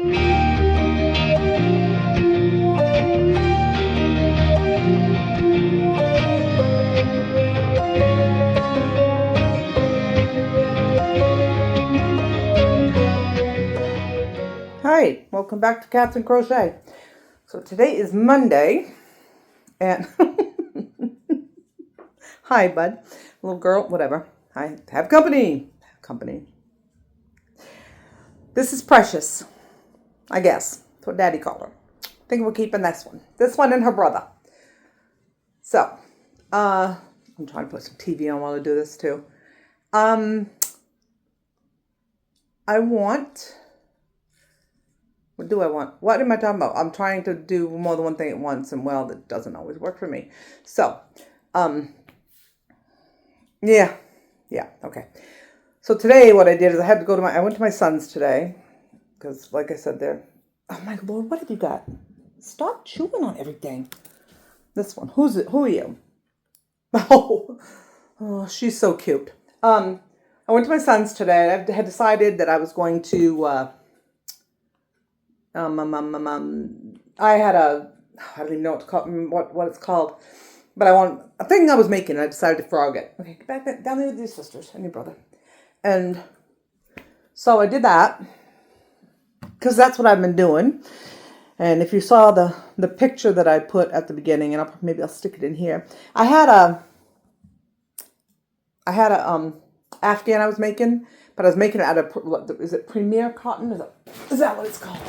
Hi, welcome back to Cats and Crochet. So today is Monday, and hi, bud, little girl, whatever. I have company. This is Precious, I guess. That's what Daddy called her. I think we're keeping this one and her brother. So, I'm trying to put some TV on while I do this too. What do I want? What am I talking about? I'm trying to do more than one thing at once, and well, that doesn't always work for me. So, yeah, okay. So today what I did is I went to my son's today, because like I said, oh my Lord, what have you got? Stop chewing on everything. This one, who are you? Oh, she's so cute. I went to my son's today. I had decided that I was going to, I don't even know what it's called, but a thing I was making, and I decided to frog it. Okay, get back down there with your sisters and your brother. And so I did that, because that's what I've been doing. And if you saw the picture that I put at the beginning, and maybe I'll stick it in here. I had a afghan I was making, but I was making it out of, is it Premier cotton? Is that what it's called?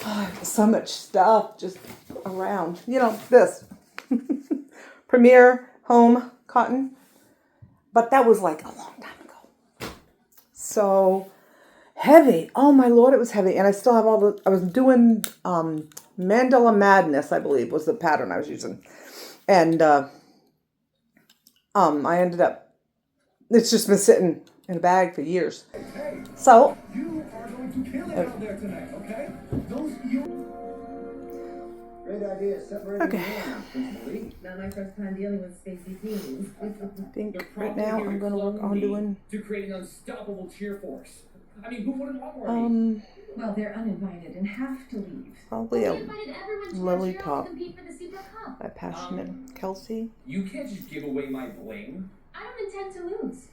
Oh, so much stuff just around. This. Premier home cotton. But that was like a long time ago. So heavy. Oh my Lord, it was heavy. And I still have I was doing Mandela Madness, I believe, was the pattern I was using. And I ended up, it's just been sitting in a bag for years. So you are going to kill it out there tonight, okay? Great idea. Okay. Not my first time dealing with spacey teens. I think right now I'm going to work on doing to create an unstoppable cheer force. I mean, who wouldn't want more? Well, they're uninvited and have to leave. Probably a Lily Top by Passionate Kelsey. You can't just give away my bling. I don't intend to lose.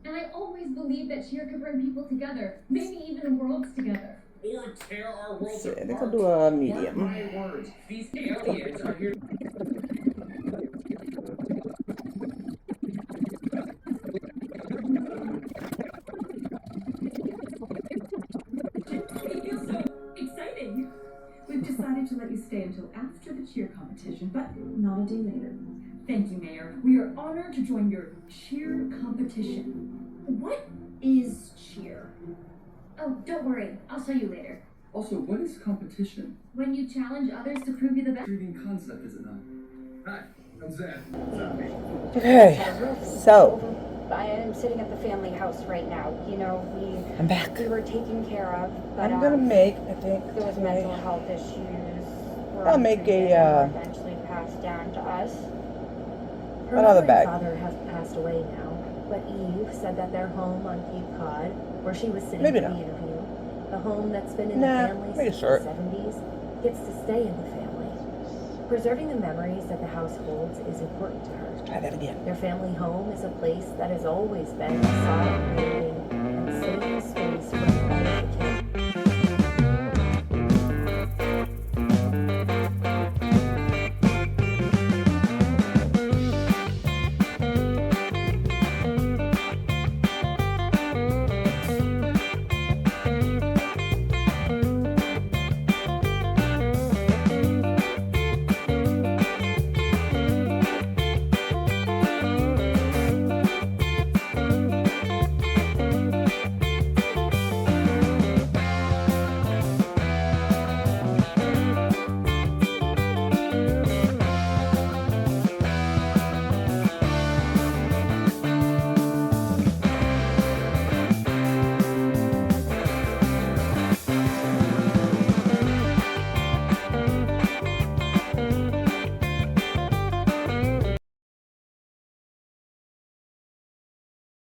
And I always believed that cheer could bring people together, maybe even worlds together. Or tear our worlds apart. I think I'll do a medium. Mark my words. These aliens are here. Exciting! We've decided to let you stay until after the cheer competition, but not a day later. Thank you, Mayor. We are honored to join your cheer competition. What is cheer? Oh, don't worry. I'll show you later. Also, what is competition? When you challenge others to prove you the best. Intriguing concept, is it not? Hi, I'm Zed. Okay, so I am sitting at the family house right now. I'm back. We were taken care of, but I'm gonna make, I think, there was mental health issues. I'll make a eventually passed down to us. Her another mother bag. And father have passed away now, but Eve said that their home on Cape Cod, where she was sitting Maybe for not. the interview, the home that's been in Nah, the family make it since short. the 70s, gets to stay in the family. Preserving the memories that the house holds is important to her. Try that again. Their family home is a place that has always been a solid, living, and safe space for the life of the kid.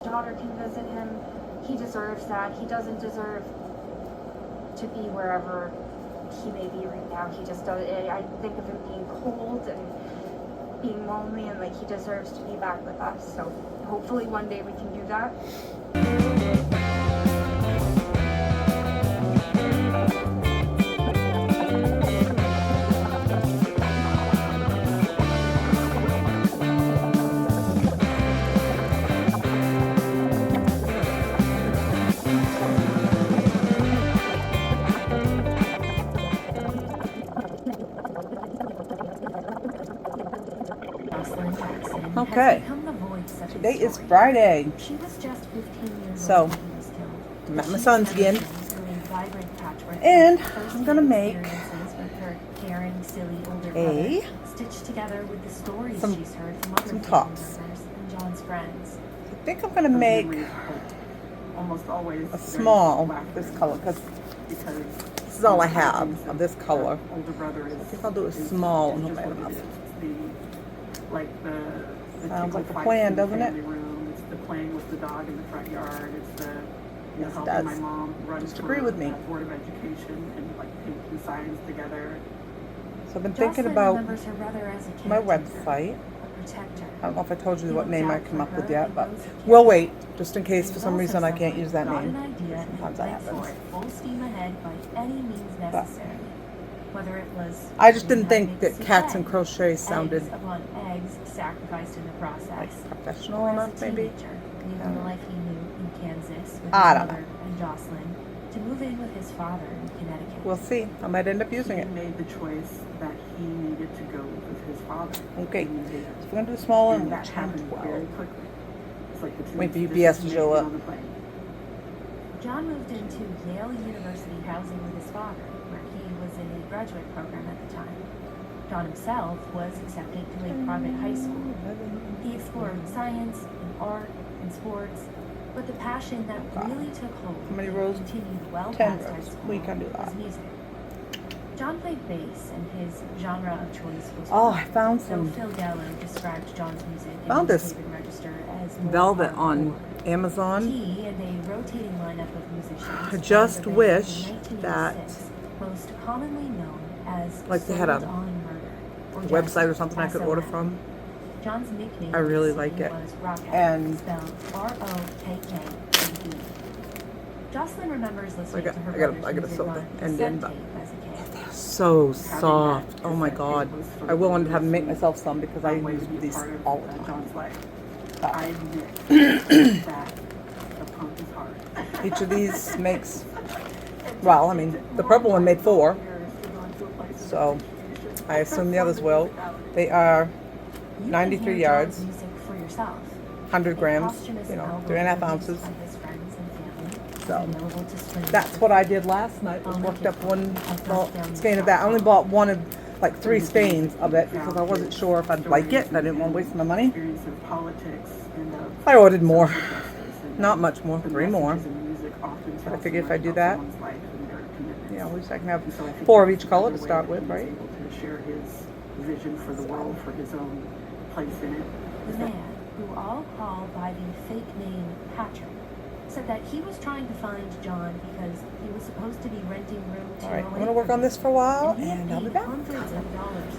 Daughter can visit him. He deserves that. He doesn't deserve to be wherever he may be right now. He just does. I think of him being cold and being lonely, and like he deserves to be back with us. So hopefully one day we can do that. Okay. Today is Friday. She was just 15 years So, old when he was killed. I'm at my son's again. And I'm gonna make stitched together with the stories some- she's heard from other some family tops. members and John's friends. I think I'm gonna make almost always a small this color because because this is all I have of this color. older brother is. I think I'll do a small and just hope I have what it enough. is. It's the Sounds two like a fights plan, in the doesn't it? family room. It's the playing with the dog in the front yard. It's the Yes, it helping does. my mom run Just for agree with me. Board of Education and like painting signs together. So I've been thinking Jocelyn about remembers her brother as a my caretaker, website. a protector. I don't know if I told you He what looked name I out come for up with her yet, and but those who we'll cared. wait just in case He for was some also reason I can't someone use that who got name. an idea and Sometimes that went for happens. it, full steam ahead by any means necessary. Whether it was I just didn't learning how think to make that cats and souffle, crochet sounded eggs upon eggs sacrificed in the process. like professional Or enough, as a maybe. teenager, leaving the life he knew in Kansas with his I don't mother and Jocelyn to move in with his father in Connecticut. We'll see. I might end up using He it. made the choice that he needed to go with his father. Okay. He needed- So we're gonna do small one, and we'll that change happened 12. very quickly. It's like the two Wait for this UPS is to me show getting up. on the plane. John moved into Yale University housing with his father, where he was in a graduate program at the time. John himself was accepted to a private high school. He explored science and art and sports, but the passion that really took hold How many rows? and continued well 10 past high rows. school We can do that. was music. John played bass, and his genre of choice was Oh, rock, I found though some Phil Gallo described John's music in Found his this David Register as more velvet on hardcore. Amazon. He and a rotating lineup of musicians. I just formed the band wish in 1986, that, most commonly known as like, they had a Sold on Murder, or website or just something I could order SOM. from. John's nickname I really in the like scene it. was Rockhead, And- spelled R-O-K-K-E-D. Jocelyn remembers listening got- to her I gotta- brother's I gotta music sew on the a end cassette in, but- tape as a kid. So soft. Oh my god. I will have to make myself some because I Way to use be these part of, all the time. John's life. But I admit that the punk is hard. each of these makes, well, I mean, the purple one made 4, so I assume the others will. They are You can 93 hear yards, John's music for yourself. 100 A grams, posthumous you know, album 3.5 released ounces. by his friends and family is So available to stream. that's what I did last night, was worked up one skein of that. I only bought one of, like 3 skeins of it because I wasn't sure if I'd like it and I didn't want to waste my money. Experience of politics and of I ordered more. social justice and Not much more, the 3 more. messages in music often But I tell figured so if I much do about that, someone's life and their commitments. you know, at least I can have And so I think 4 of that's each color to another way start that with, he was right? able to share his vision for the world, for his own place in it. The man, who all call by the fake name Patrick, said that he was trying to find John because he was supposed to be renting room 208. Alright, I'm gonna work on this for a while he had and I'll be paid back. hundreds of dollars.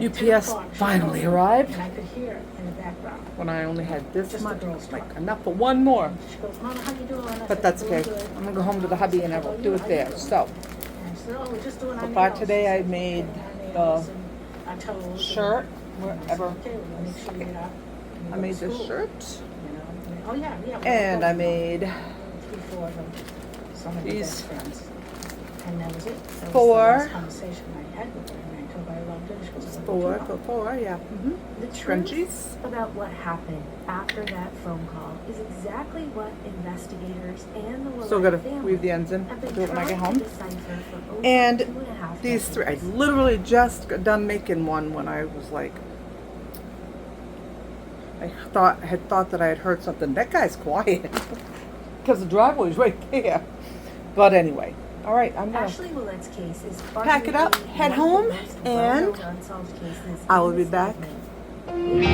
UPS finally arrived And I could hear her in the background. when I only had this Just much, the girls like talking. enough for one more. She goes, Mama, how you doing? I But said, that's "Doing okay. good." I'm gonna go home to the hubby and I will do it there. So, And she said, oh, we're just doing our so far nails. today I She said, made "Doing the our nails and our toes and-" shirt, I said, wherever. okay, we'll make sure you're not. I made this shirt You know? Oh, yeah, yeah. and I made 3, 4 of them. Some of the these best friends. And that was it. That was 4. the last conversation I had with her. And I told her I loved it. She goes, "Oh, 4, yeah. The truth Scrunchies. about what happened after that phone call is exactly what investigators and the Still Willard gotta family weave the ends in, have been do it when I get trying home. to decipher for over And 2.5 these 3, I decades. literally just got done making one when I was like, I had thought that I had heard something. That guy's quiet because the driveway's right there. But anyway, all right, I'm gonna. Ashley Willette's case is Pack it up, arguably head one of home, the most and well-known unsolved cases I will in be this back movement.